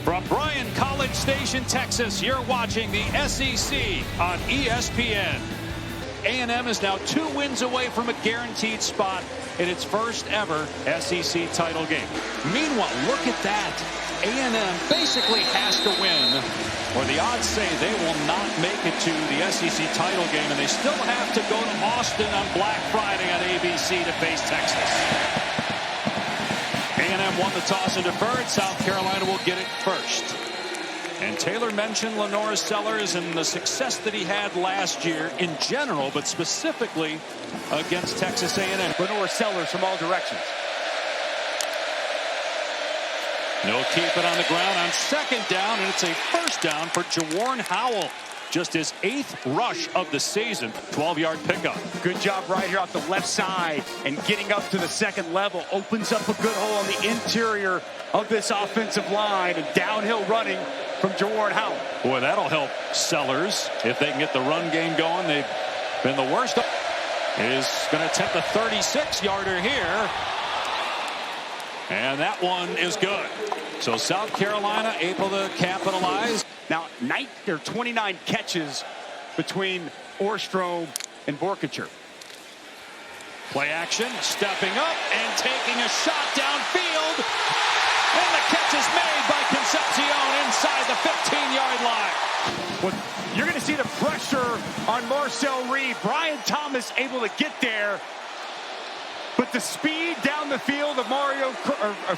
From Bryan College Station, Texas, you're watching the SEC on ESPN. A&M is now 2 wins away from a guaranteed spot in its first ever SEC title game. Meanwhile, look at that. A&M basically has to win, or the odds say they will not make it to the SEC title game, and they still have to go to Austin on Black Friday on ABC to face Texas. A&M won the toss and deferred. South Carolina will get it first. And Taylor mentioned Lenore Sellers and the success that he had last year in general, but specifically against Texas A&M. Lenore Sellers from all directions. No keeping on the ground on second down, and it's a first down for Jawarn Howell. Just his 8th rush of the season. 12-yard pickup. Good job right here off the left side and getting up to the second level. Opens up a good hole on the interior of this offensive line, and downhill running from Jawarn Howell. Boy, that'll help Sellers if they can get the run game going. They've been the worst. Is going to attempt a 36-yarder here. And that one is good. So South Carolina able to capitalize. Now, 29 catches between Orstrom and Borkacher. Play action, stepping up and taking a shot downfield. And the catch is made by Concepcion inside the 15-yard line. Well, you're going to see the pressure on Marcel Reed. Brian Thomas able to get there. But the speed down the field of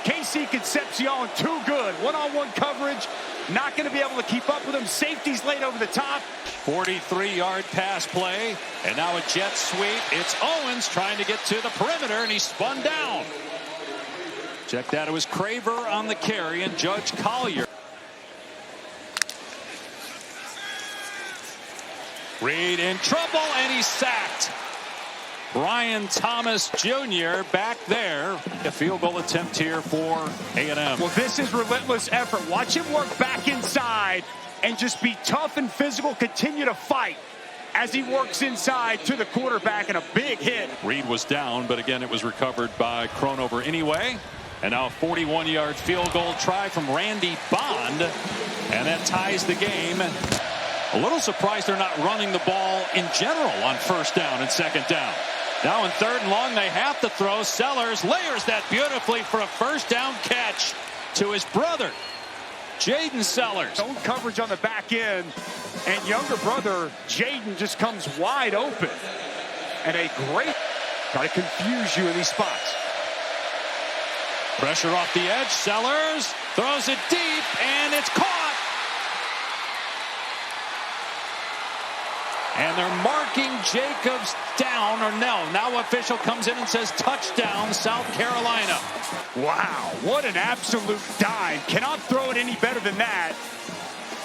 Casey Concepcion, too good. One-on-one coverage, not going to be able to keep up with him. Safety's laid over the top. 43-yard pass play, and now a jet sweep. It's Owens trying to get to the perimeter, and he's spun down. Check that. It was Craver on the carry and Judge Collier. Reed in trouble, and he's sacked. Brian Thomas Jr. back there. A field goal attempt here for A&M. Well, this is relentless effort. Watch him work back inside and just be tough and physical. Continue to fight as he works inside to the quarterback, and a big hit. Reed was down, but again, it was recovered by Kronover anyway. And now a 41-yard field goal try from Randy Bond. And that ties the game. A little surprised they're not running the ball in general on first down and second down. Now in third and long, they have to throw. Sellers layers that beautifully for a first down catch to his brother, Jaden Sellers. Zone coverage on the back end, and younger brother, Jaden, just comes wide open. And a great, try to confuse you in these spots. Pressure off the edge. Sellers throws it deep, and it's caught. And they're marking Jacobs down, or no. Now official comes in and says touchdown, South Carolina. Wow, what an absolute dime. Cannot throw it any better than that.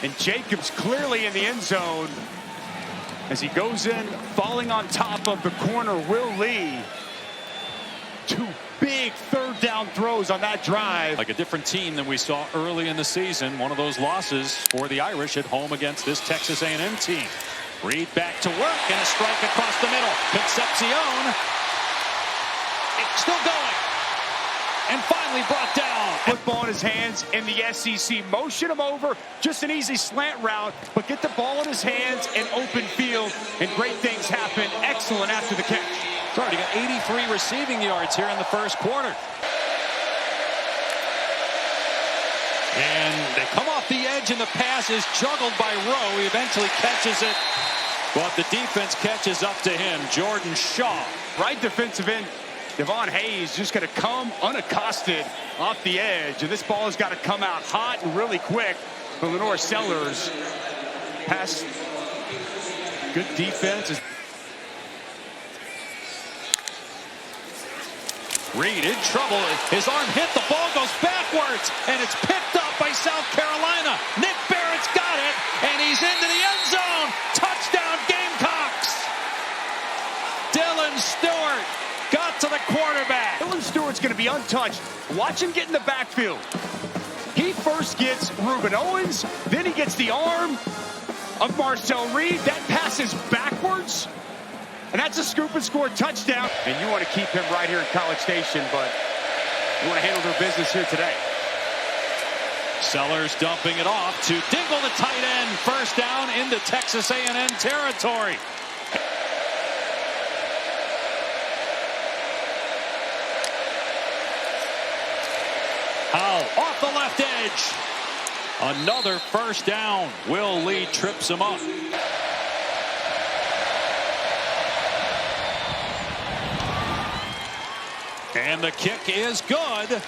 And Jacobs clearly in the end zone as he goes in, falling on top of the corner, Will Lee. 2 big third down throws on that drive. Like a different team than we saw early in the season. One of those losses for the Irish at home against this Texas A&M team. Reed back to work, and a strike across the middle. Concepcion, it's still going, and finally brought down. Football in his hands in the SEC. Motion him over, just an easy slant route, but get the ball in his hands and open field, and great things happen. Excellent after the catch. Sorry, he got 83 receiving yards here in the first quarter. And they come off the edge, and the pass is juggled by Rowe. He eventually catches it, but the defense catches up to him. Jordan Shaw. Right defensive end, Devon Hayes, just going to come unaccosted off the edge. And this ball has got to come out hot and really quick. But Lenore Sellers pass. Good defense. Reed in trouble. His arm hit. The ball goes backwards, and it's picked up by South Carolina. Nick Barrett's got it, and he's into the end zone. Touchdown, Gamecocks. Dylan Stewart got to the quarterback. Dylan Stewart's going to be untouched. Watch him get in the backfield. He first gets Ruben Owens, then he gets the arm of Marcel Reed. That passes backwards. And that's a scoop and score touchdown. And you want to keep him right here in College Station, but you want to handle their business here today. Sellers dumping it off to Dingle, the tight end. First down into Texas A&M territory. Howell off the left edge. Another first down. Will Lee trips him up. And the kick is good.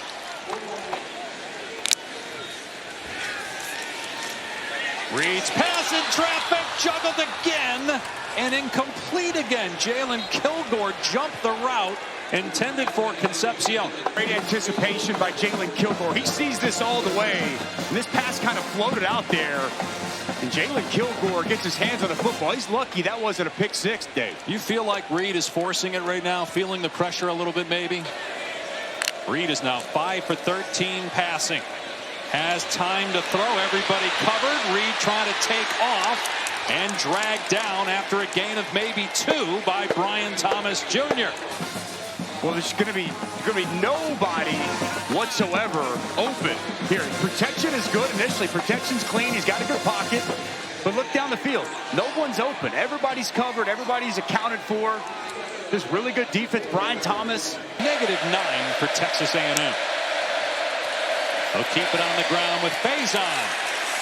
Reed's pass in traffic, juggled again, and incomplete again. Jalen Kilgore jumped the route intended for Concepcion. Great anticipation by Jalen Kilgore. He sees this all the way, and this pass kind of floated out there. And Jalen Kilgore gets his hands on the football. He's lucky that wasn't a pick six, Dave. You feel like Reed is forcing it right now, feeling the pressure a little bit maybe? Reed is now 5 for 13 passing. Has time to throw. Everybody covered. Reed trying to take off and dragged down after a gain of maybe 2 by Brian Thomas Jr. Well, there's going to be nobody whatsoever open here. Protection is good initially. Protection's clean. He's got a good pocket. But look down the field. No one's open. Everybody's covered. Everybody's accounted for. There's really good defense. Brian Thomas. -9 for Texas A&M. They'll keep it on the ground with Faison.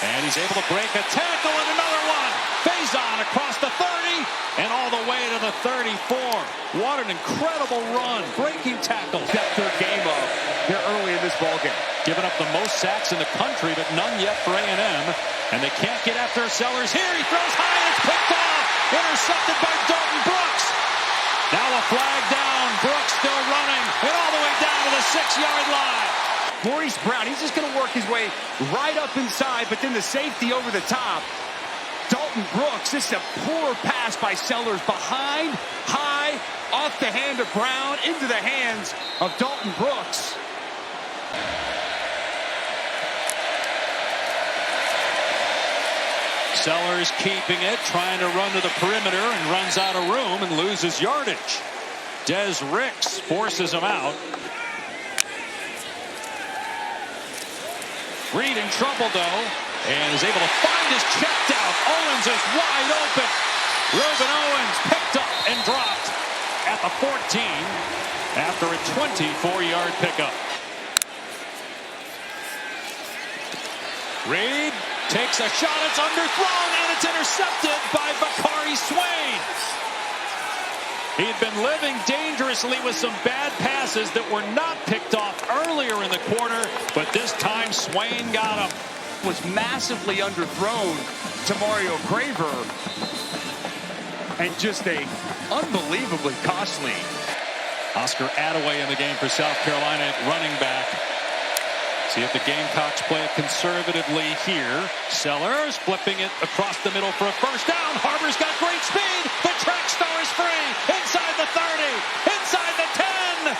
And he's able to break a tackle and another one. Faison across the 30 and all the way to the 34. What an incredible run. Breaking tackles. That third game up here early in this ballgame. Giving up the most sacks in the country, but none yet for A&M. And they can't get after Sellers. Here he throws high and it's picked off. Intercepted by Dalton Brooks. Now a flag down. Brooks still running and all the way down to the 6-yard line. Maurice Brown, he's just going to work his way right up inside, but then the safety over the top. Dalton Brooks, this is a poor pass by Sellers behind, high, off the hand of Brown, into the hands of Dalton Brooks. Sellers keeping it, trying to run to the perimeter and runs out of room and loses yardage. Des Ricks forces him out. Reed in trouble, though, and is able to find his check down. Owens is wide open. Reuben Owens picked up and dropped at the 14 after a 24-yard pickup. Reed takes a shot. It's underthrown, and it's intercepted by Bakari Swain. He had been living dangerously with some bad passes that were not picked off earlier in the quarter, but this time Swain got him. Was massively underthrown to Mario Craver, and just a unbelievably costly. Oscar Attaway in the game for South Carolina at running back. See if the Gamecocks play it conservatively here. Sellers flipping it across the middle for a first down. Harbor's got great speed. The track star is free. Inside the 30. Inside the 10.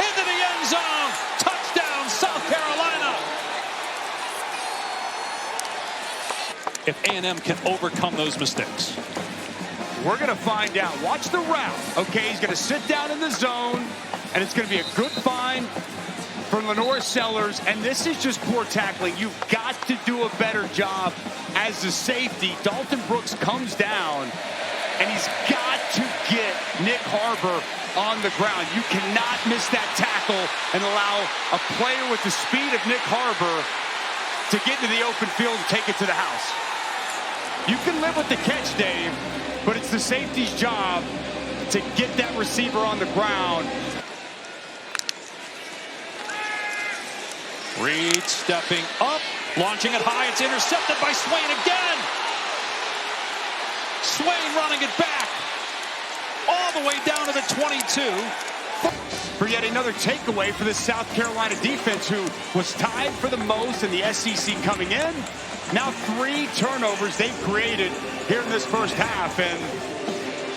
Into the end zone. Touchdown, South Carolina. If A&M can overcome those mistakes. We're going to find out. Watch the route. Okay, he's going to sit down in the zone, and it's going to be a good find for Lenore Sellers, and this is just poor tackling. You've got to do a better job as the safety. Dalton Brooks comes down, and he's got to get Nick Harbor on the ground. You cannot miss that tackle and allow a player with the speed of Nick Harbor to get into the open field and take it to the house. You can live with the catch, Dave, but it's the safety's job to get that receiver on the ground. Reed stepping up, launching it high. It's intercepted by Swain again. Swain running it back all the way down to the 22. For yet another takeaway for the South Carolina defense, who was tied for the most in the SEC coming in. Now 3 turnovers they've created here in this first half, and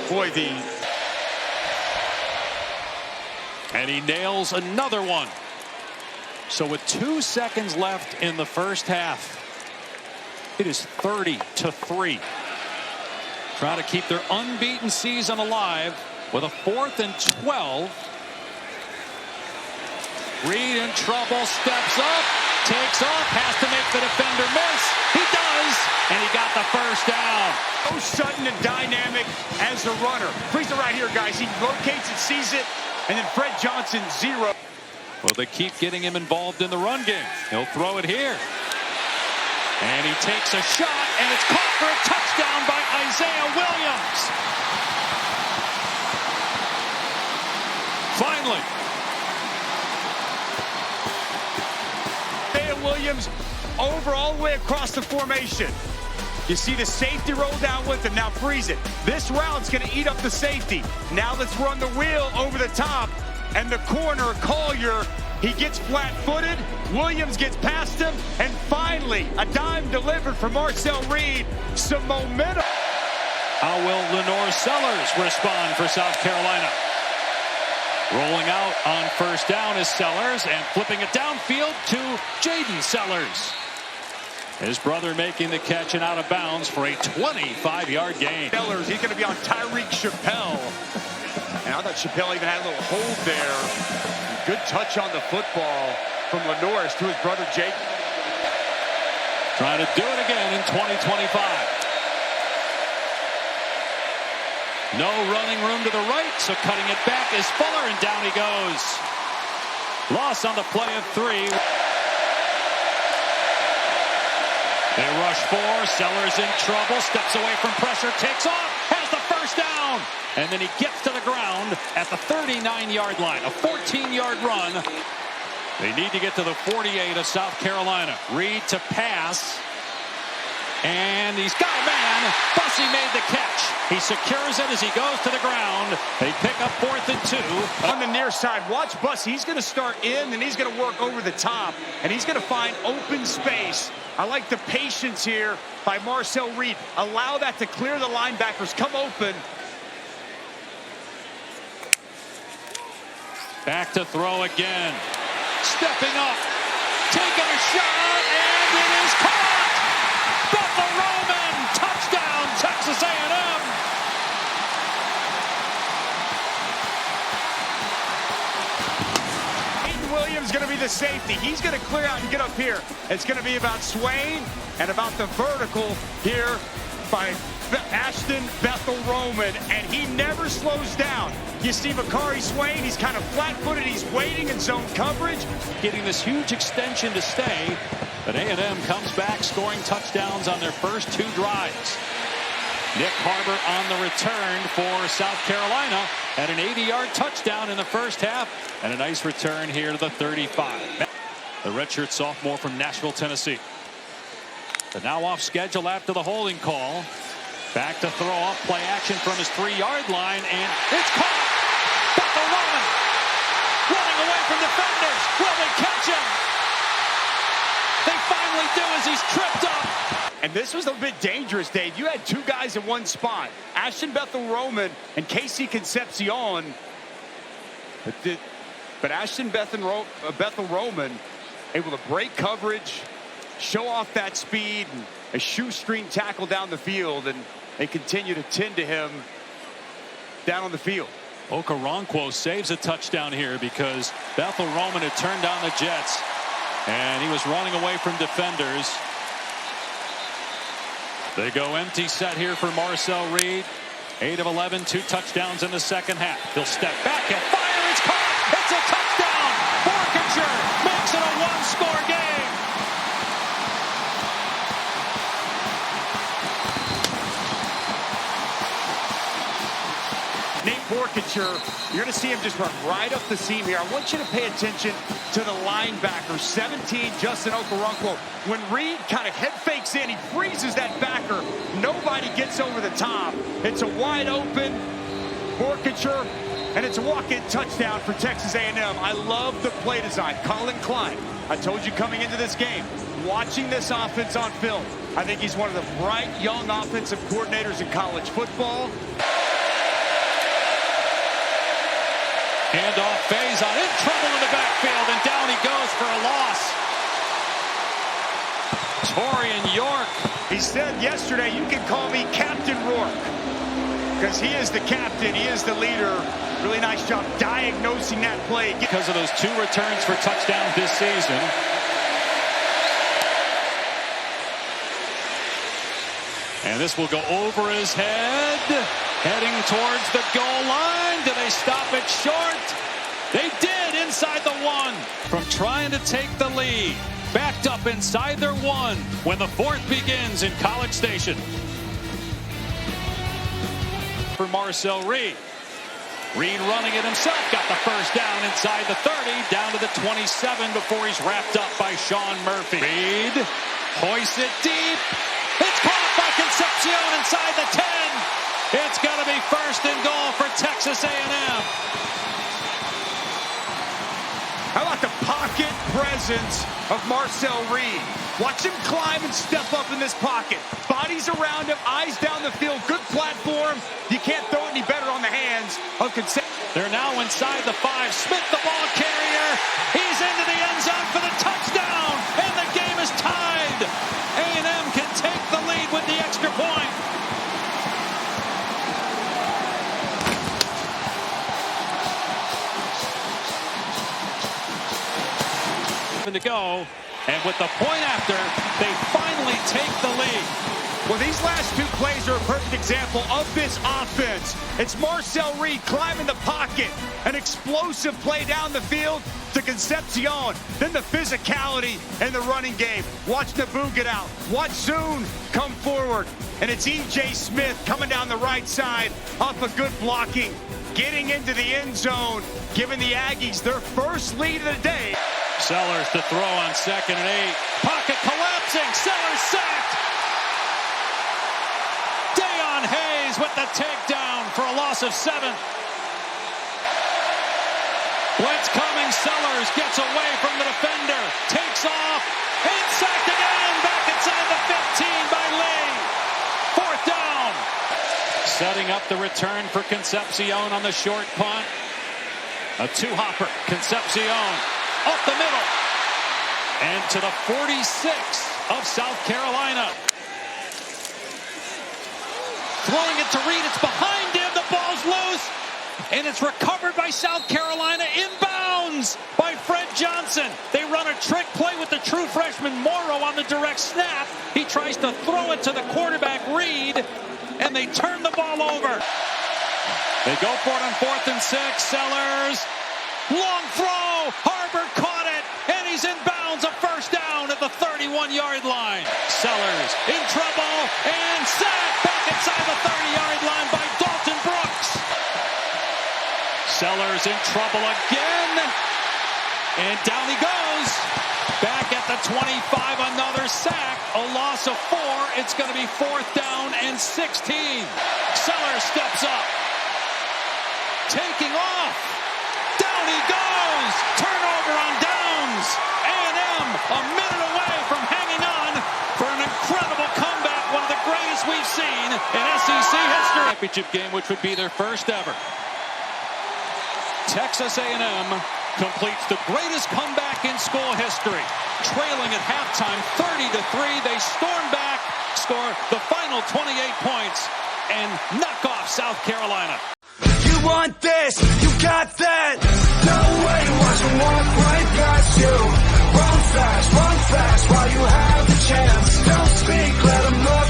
boy, and he nails another one. So with 2 seconds left in the first half, it is 30-3. Trying to keep their unbeaten season alive with a 4th and 12. Reed in trouble, steps up, takes off, has to make the defender miss. He does, and he got the first down. So sudden and dynamic as a runner. Freeze it right here, guys. He locates it, sees it, and then Fred Johnson, zero. Well, they keep getting him involved in the run game. He'll throw it here. And he takes a shot, and it's caught for a touchdown by Isaiah Williams. Finally. Isaiah Williams over all the way across the formation. You see the safety roll down with him. Now freeze it. This route's going to eat up the safety. Now let's run the wheel over the top. And the corner, Collier, he gets flat-footed. Williams gets past him. And finally, a dime delivered for Marcel Reed. Some momentum. How will Lenore Sellers respond for South Carolina? Rolling out on first down is Sellers, and flipping it downfield to Jaden Sellers. His brother making the catch and out of bounds for a 25-yard gain. Sellers, he's going to be on Tyreek Chappelle. And I thought Chappelle even had a little hold there. Good touch on the football from Lenore to his brother Jake. Trying to do it again in 2025. No running room to the right, so cutting it back is Fuller, and down he goes. Loss on the play of 3. They rush 4. Sellers in trouble, steps away from pressure, takes off, has the first down. And then he gets to the ground at the 39-yard line. A 14-yard run. They need to get to the 48 of South Carolina. Reed to pass. And he's got a man. Bussey made the catch. He secures it as he goes to the ground. They pick up 4th and 2. On the near side, watch Bussey. He's going to start in, and he's going to work over the top. And he's going to find open space. I like the patience here by Marcel Reed. Allow that to clear the linebackers. Come open. Back to throw again. Stepping up. Taking a shot, and it is caught. Bethel Roman, touchdown, Texas A&M. Aiden Williams going to be the safety. He's going to clear out and get up here. It's going to be about Swain and about the vertical here by Ashton Bethel Roman, and he never slows down. You see Makari Swain, he's kind of flat-footed. He's waiting in zone coverage. Getting this huge extension to stay. But A&M comes back, scoring touchdowns on their first 2 drives. Nick Harbor on the return for South Carolina. Had an 80-yard touchdown in the first half. And a nice return here to the 35. The redshirt sophomore from Nashville, Tennessee. But now off schedule after the holding call. Back to throw off play action from his 3-yard line. And it's caught. Bethel Roman running away from defenders. Will they catch him? They finally do as he's tripped up. And this was a bit dangerous, Dave. You had 2 guys in one spot. Ashton Bethel Roman and Casey Concepcion. But Ashton Bethel Roman able to break coverage, show off that speed, and a shoestring tackle down the field, and they continue to tend to him down on the field. Okoronkwo saves a touchdown here because Bethel Roman had turned down the Jets, and he was running away from defenders. They go empty set here for Marcel Reed. 8 of 11, 2 touchdowns in the second half. He'll step back and fire. It's caught. It's a touchdown. Borkinger makes it a 1-score game. Nate Borkinger, you're going to see him just run right up the seam here. I want you to pay attention to the linebacker, 17, Justin Okoronkwo. When Reed kind of head fakes in, he freezes that backer. Nobody gets over the top. It's a wide open Borkinger, and it's a walk-in touchdown for Texas A&M. I love the play design. Colin Klein, I told you coming into this game, watching this offense on film, I think he's one of the bright young offensive coordinators in college football. Handoff, Faison in trouble in the backfield, and down he goes for a loss. Torian York. He said yesterday, you can call me Captain Rourke, because he is the captain, he is the leader. Really nice job diagnosing that play. Because of those 2 returns for touchdowns this season. And this will go over his head, heading towards the goal line. Do they stop it short? They did inside the 1. From trying to take the lead, backed up inside their 1 when the 4th begins in College Station. For Marcel Reed. Reed running it himself, got the first down inside the 30, down to the 27 before he's wrapped up by Sean Murphy. Reed hoists it deep. It's caught by Concepcion inside the 10. It's going to be first and goal for Texas A&M. How about the pocket presence of Marcel Reed? Watch him climb and step up in this pocket. Bodies around him, eyes down the field, good platform. You can't throw it any better on the hands of Concepcion. They're now inside the 5. Smith, the ball carrier. He's into the end zone for the touchdown, and the game is tied. A&M can take the lead with the extra point. To go, and with the point after, they finally take the lead. Well, these last 2 plays are a perfect example of this offense. It's Marcel Reed climbing the pocket, an explosive play down the field to Concepcion, then the physicality and the running game. Watch Naboo get out, watch Zoon come forward, and it's E.J. Smith coming down the right side off a good blocking, getting into the end zone, giving the Aggies their first lead of the day. Sellers to throw on 2nd and 8. Pocket collapsing. Sellers sacked. Deion Hayes with the takedown for a loss of 7. Blitz coming. Sellers gets away from the defender. Takes off. And sacked again. Back inside the 15 by Lee. 4th down. Setting up the return for Concepcion on the short punt. A 2-hopper. Concepcion. Up the middle, and to the 46 of South Carolina. Throwing it to Reed, it's behind him, the ball's loose, and it's recovered by South Carolina, inbounds by Fred Johnson. They run a trick play with the true freshman Morrow on the direct snap. He tries to throw it to the quarterback, Reed, and they turn the ball over. They go for it on 4th and 6, Sellers. Long throw, Harbor caught it, and he's in bounds, a first down at the 31-yard line. Sellers in trouble, and sacked back inside the 30-yard line by Dalton Brooks. Sellers in trouble again, and down he goes. Back at the 25, another sack, a loss of 4. It's going to be 4th down and 16. Sellers steps up, taking off. Down he goes! Turnover on downs! A&M a minute away from hanging on for an incredible comeback, one of the greatest we've seen in SEC history. Championship game, which would be their first ever. Texas A&M completes the greatest comeback in school history. Trailing at halftime 30-3, they storm back, score the final 28 points, and knock off South Carolina. You want this, you got that. No way, watch them walk right past you. Run fast while you have the chance. Don't speak, let them look.